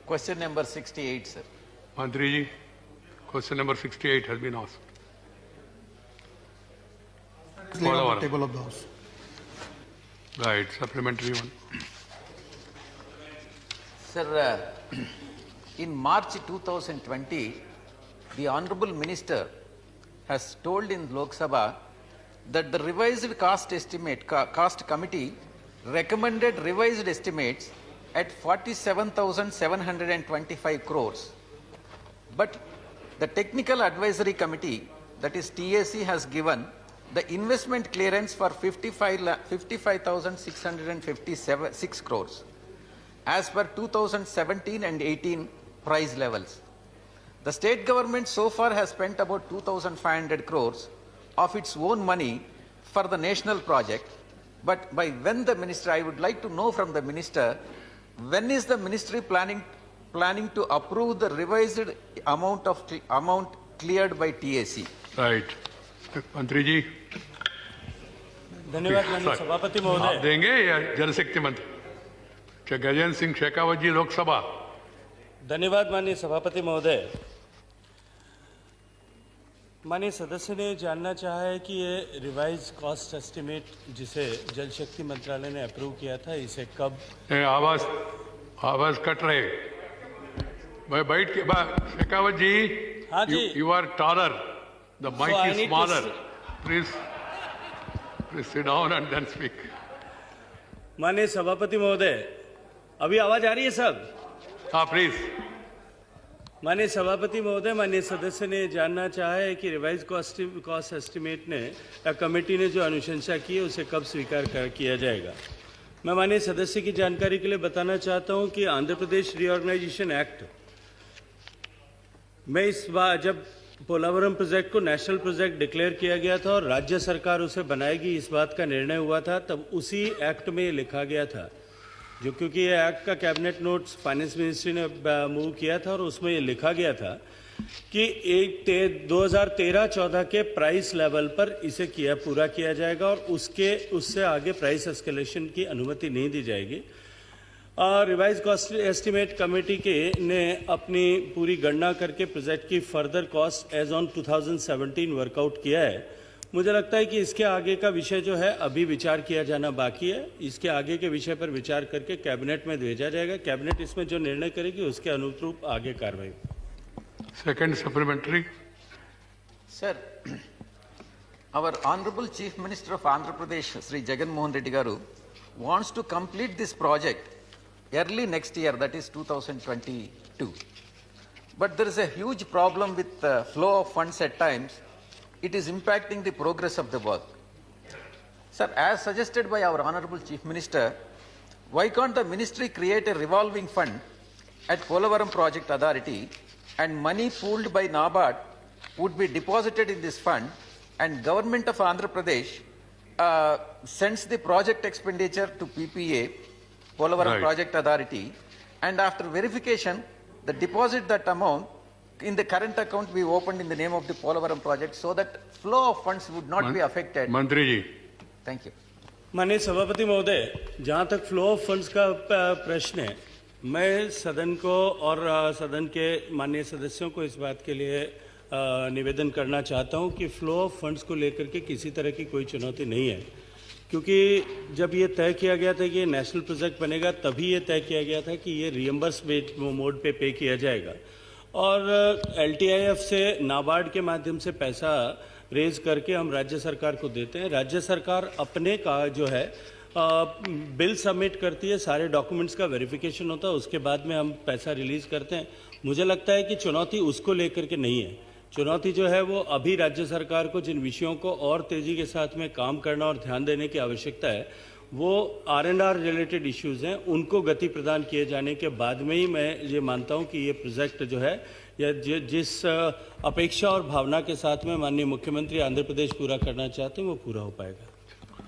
Question number 68, sir. Mantriji, question number 68 has been asked. It's laid on the table of the House. Right, supplementary one. Sir, in March 2020, the Honorable Minister has told in Lok Sabha that the revised cost committee recommended revised estimates at 47,725 crores. But the Technical Advisory Committee, that is TAC, has given the investment clearance for 55,656 crores as per 2017 and 18 price levels. The state government so far has spent about 2,500 crores of its own money for the national project. But by when the minister, I would like to know from the minister, when is the ministry planning to approve the revised amount cleared by TAC? Right. Mantriji. धन्यवाद माननीय सभापति महोदय। आप देंगे या जल शक्ति मंत्री गजेंद्र सिंह शेखावत जी लोकसभा। धन्यवाद माननीय सभापति महोदय। माननीय सदस्य ने जानना चाहा है कि ये रिवाइज कॉस्ट एस्टिमेट जिसे जल शक्ति मंत्रालय ने अप्रूव किया था, इसे कब? आवाज कट रहे। मैं बैठ के शेखावत जी, हाँ जी, you are taller, the mic is smaller, please sit down and then speak. माननीय सभापति महोदय, अभी आवाज आ रही है सब? हाँ प्लीज। माननीय सभापति महोदय, माननीय सदस्य ने जानना चाहा है कि रिवाइज कॉस्ट एस्टिमेट ने या कमेटी ने जो अनुशंसा की है उसे कब स्वीकार किया जाएगा। मैं माननीय सदस्य की जानकारी के लिए बताना चाहता हूं कि आंध्र प्रदेश रीऑर्गेनाइजेशन एक्ट में इस बार जब पोलावरम प्रोजेक्ट को नेशनल प्रोजेक्ट डिक्लेयर किया गया था और राज्य सरकार उसे बनाएगी, इस बात का निर्णय हुआ था, तब उसी एक्ट में लिखा गया था, जो क्योंकि ये एक्ट का कैबिनेट नोट्स फाइनेंस मिनिस्ट्री ने मूव किया था और उसमें ये लिखा गया था कि 2013-14 के प्राइस लेवल पर इसे पूरा किया जाएगा और उससे आगे प्राइस एस्केलेशन की अनुमति नहीं दी जाएगी। रिवाइज कॉस्ट एस्टिमेट कमेटी ने अपनी पूरी गणना करके प्रोजेक्ट की further cost as on 2017 workout किया है। मुझे लगता है कि इसके आगे का विषय जो है अभी विचार किया जाना बाकी है। इसके आगे के विषय पर विचार करके कैबिनेट में भेजा जाएगा। कैबिनेट इसमें जो निर्णय करेगी उसके अनुरूप आगे कार्रवाई। Second supplementary. Sir, our Honorable Chief Minister of Andhra Pradesh, Sri Jagan Mohan Reddy Garu, wants to complete this project early next year, that is 2022. But there is a huge problem with the flow of funds at times. It is impacting the progress of the work. Sir, as suggested by our Honorable Chief Minister, why can't the ministry create a revolving fund at Polavaram Project Authority and money pooled by NABARD would be deposited in this fund and Government of Andhra Pradesh sends the project expenditure to PPA, Polavaram Project Authority, and after verification, the deposit that amount in the current account we opened in the name of the Polavaram project so that flow of funds would not be affected. मंत्री जी। Thank you. माननीय सभापति महोदय, जहां तक flow of funds का प्रश्न है, मैं सदन को और सदन के माननीय सदस्यों को इस बात के लिए निवेदन करना चाहता हूं कि फ्लो ऑफ फंड्स को लेकर के किसी तरह की कोई चुनौती नहीं है, क्योंकि जब ये तय किया गया था कि ये नेशनल प्रोजेक्ट बनेगा, तभी ये तय किया गया था कि ये रियम्बर्स मोड पे किया जाएगा और LTIF से नाबार्ड के माध्यम से पैसा रेज करके हम राज्य सरकार को देते हैं। राज्य सरकार अपने का जो है बिल सबमिट करती है, सारे डॉक्यूमेंट्स का वेरिफिकेशन होता है, उसके बाद में हम पैसा रिलीज करते हैं। मुझे लगता है कि चुनौती उसको लेकर के नहीं है। चुनौती जो है वो अभी राज्य सरकार को जिन विषयों को और तेजी के साथ में काम करना और ध्यान देने की आवश्यकता है, वो R&R रिलेटेड इश्यूज हैं, उनको गति प्रदान किए जाने के बाद में ही मैं ये मानता हूं कि ये प्रोजेक्ट जो है या जिस अपेक्षा और भावना के साथ में माननीय मुख्यमंत्री आंध्र प्रदेश पूरा करना चाहते हैं वो पूरा हो पाएगा।